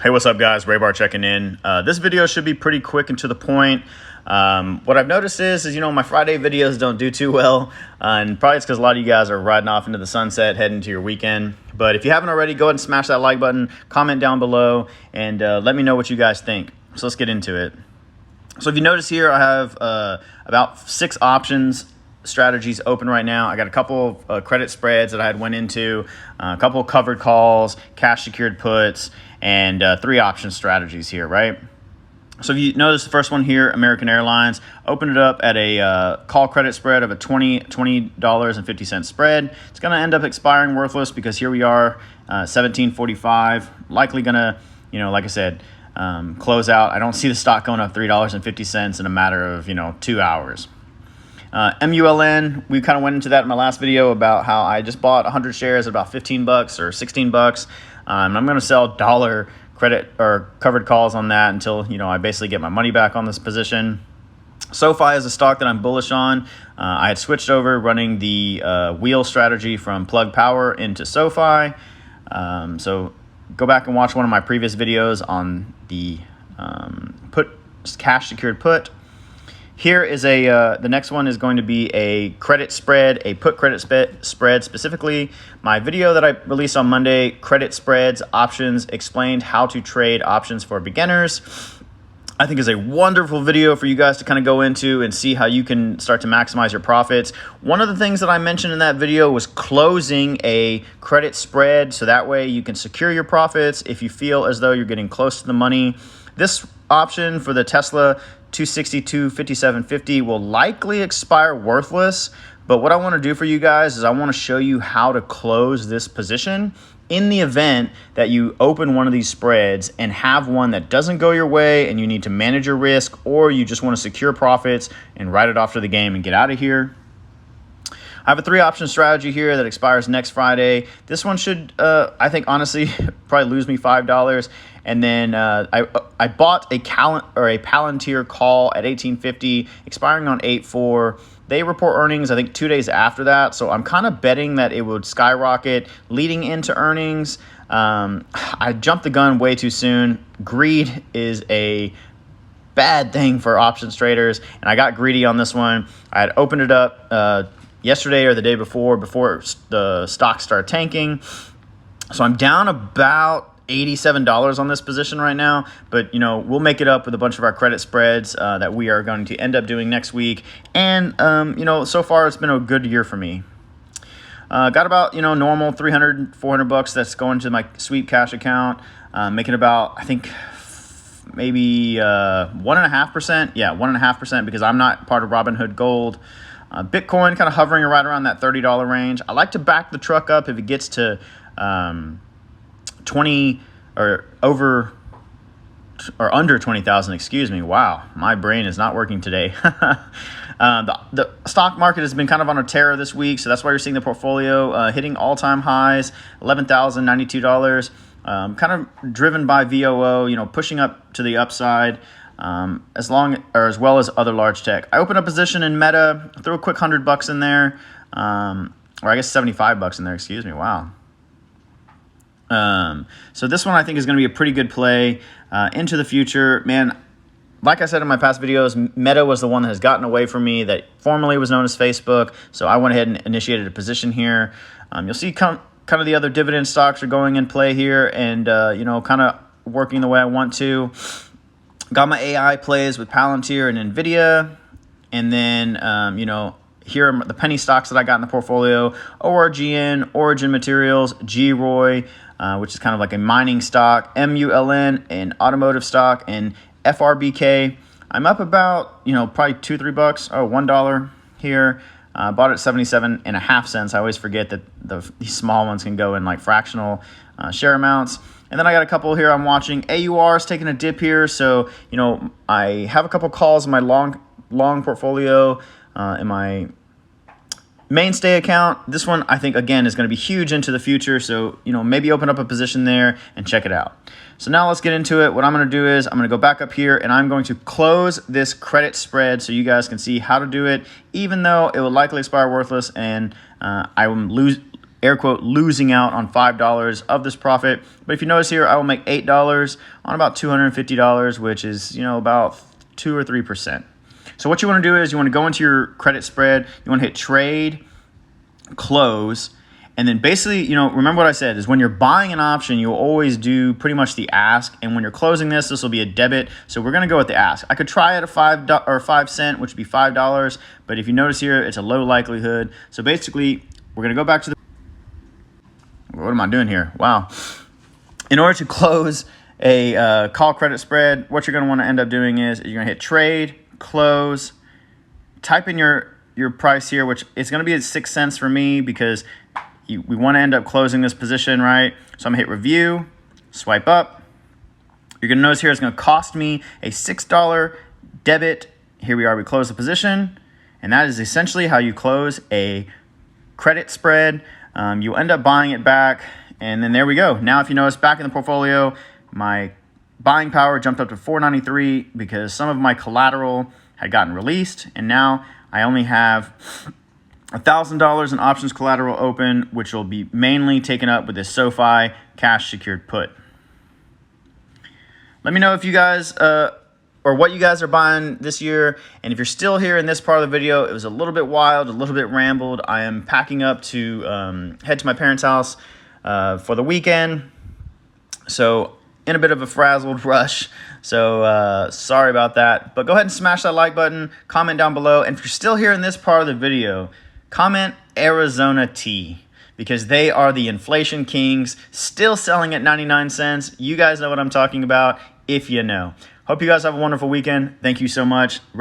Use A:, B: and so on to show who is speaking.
A: Hey, what's up, guys? rayBar checking in. This video should be pretty quick and to the point. What I've noticed is my Friday videos don't do too well, and probably it's because a lot of you guys are riding off into the sunset, heading to your weekend. But if you haven't already, go ahead and smash that like button, comment down below, and let me know what you guys think. So let's get into it. So if you notice here, I have about 6 options strategies open right now. I got a couple of credit spreads that I had went into, a couple of covered calls, cash secured puts, and 3 option strategies here, right? So if you notice the first one here, American Airlines, opened it up at a call credit spread of a $20.50 spread. It's going to end up expiring worthless because here we are, 17.45, likely going to, like I said, close out. I don't see the stock going up $3.50 in a matter of, 2 hours. MULN, we kind of went into that in my last video about how I just bought 100 shares at about $15 or $16. I'm going to sell dollar credit or covered calls on that until, I basically get my money back on this position. SoFi is a stock that I'm bullish on. I had switched over running the wheel strategy from Plug Power into SoFi. So go back and watch one of my previous videos on the cash secured put. Here is the next one is going to be a credit spread, a put credit spread specifically. My video that I released on Monday, credit spreads, options, explained how to trade options for beginners, I think is a wonderful video for you guys to kind of go into and see how you can start to maximize your profits. One of the things that I mentioned in that video was closing a credit spread, so that way you can secure your profits if you feel as though you're getting close to the money. This option for the Tesla 262.5750 will likely expire worthless, but what I want to do for you guys is I want to show you how to close this position in the event that you open one of these spreads and have one that doesn't go your way and you need to manage your risk, or you just want to secure profits and write it off to the game and get out of here. I have a 3 option strategy here that expires next Friday. This one should, I think, honestly, probably lose me $5. And then I bought a Palantir call at 18.50, expiring on 8.4. They report earnings, I think, 2 days after that. So I'm kind of betting that it would skyrocket leading into earnings. I jumped the gun way too soon. Greed is a bad thing for options traders, and I got greedy on this one. I had opened it up yesterday or the day before the stock started tanking. So I'm down about $87 on this position right now, but we'll make it up with a bunch of our credit spreads that we are going to end up doing next week. And so far it's been a good year for me. Got about normal $300-400 that's going to my sweep cash account, making about, I think, maybe 1.5%. Yeah, 1.5%, because I'm not part of Robinhood Gold. Bitcoin kind of hovering right around that $30 range. I like to back the truck up if it gets to 20 or over or under 20,000, excuse me. Wow, my brain is not working today. The stock market has been kind of on a tear this week, so that's why you're seeing the portfolio hitting all-time highs, $11,092, kind of driven by VOO, pushing up to the upside. As well as other large tech. I opened a position in Meta, threw a quick $100 in there, or I guess $75 in there, excuse me. Wow. So this one I think is going to be a pretty good play into the future. Man, like I said in my past videos, Meta was the one that has gotten away from me, that formerly was known as Facebook. So I went ahead and initiated a position here. You'll see kind of the other dividend stocks are going in play here, and kind of working the way I want to. Got my AI plays with Palantir and NVIDIA. And then, here are the penny stocks that I got in the portfolio. ORGN, Origin Materials, GROY, which is kind of like a mining stock, MULN, an automotive stock, and FRBK. I'm up about, probably $2-3. Oh, $1 here. Bought it at 77.5 cents. I always forget that these small ones can go in like fractional share amounts. And then I got a couple here I'm watching. AUR is taking a dip here. So, I have a couple calls in my long portfolio in my mainstay account. This one, I think, again, is going to be huge into the future. So, maybe open up a position there and check it out. So now let's get into it. What I'm going to do is I'm going to go back up here and I'm going to close this credit spread so you guys can see how to do it, even though it will likely expire worthless and I will air quote, losing out on $5 of this profit. But if you notice here, I will make $8 on about $250, which is, about 2 or 3%. So what you want to do is you want to go into your credit spread. You want to hit trade, close, and then basically, remember what I said is when you're buying an option, you'll always do pretty much the ask. And when you're closing this will be a debit. So we're going to go with the ask. I could try at a $5 cent, which would be $5. But if you notice here, it's a low likelihood. So basically, we're going to go back to the... What am I doing here? Wow. In order to close a call credit spread, what you're going to want to end up doing is you're going to hit trade, close, type in your price here, which it's going to be at 6 cents for me because we want to end up closing this position, right? So I'm going to hit review, swipe up. You're going to notice here it's going to cost me a $6 debit. Here we are, we close the position. And that is essentially how you close a credit spread. You end up buying it back. And then there we go. Now, if you notice back in the portfolio, my buying power jumped up to 493 because some of my collateral had gotten released. And now I only have $1,000 in options collateral open, which will be mainly taken up with this SoFi cash secured put. Let me know if you guys, or what you guys are buying this year. And if you're still here in this part of the video, it was a little bit wild, a little bit rambled. I am packing up to head to my parents' house for the weekend. So in a bit of a frazzled rush. So sorry about that. But go ahead and smash that like button, comment down below. And if you're still here in this part of the video, comment Arizona tea because they are the inflation kings, still selling at 99 cents. You guys know what I'm talking about if you know. Hope you guys have a wonderful weekend. Thank you so much.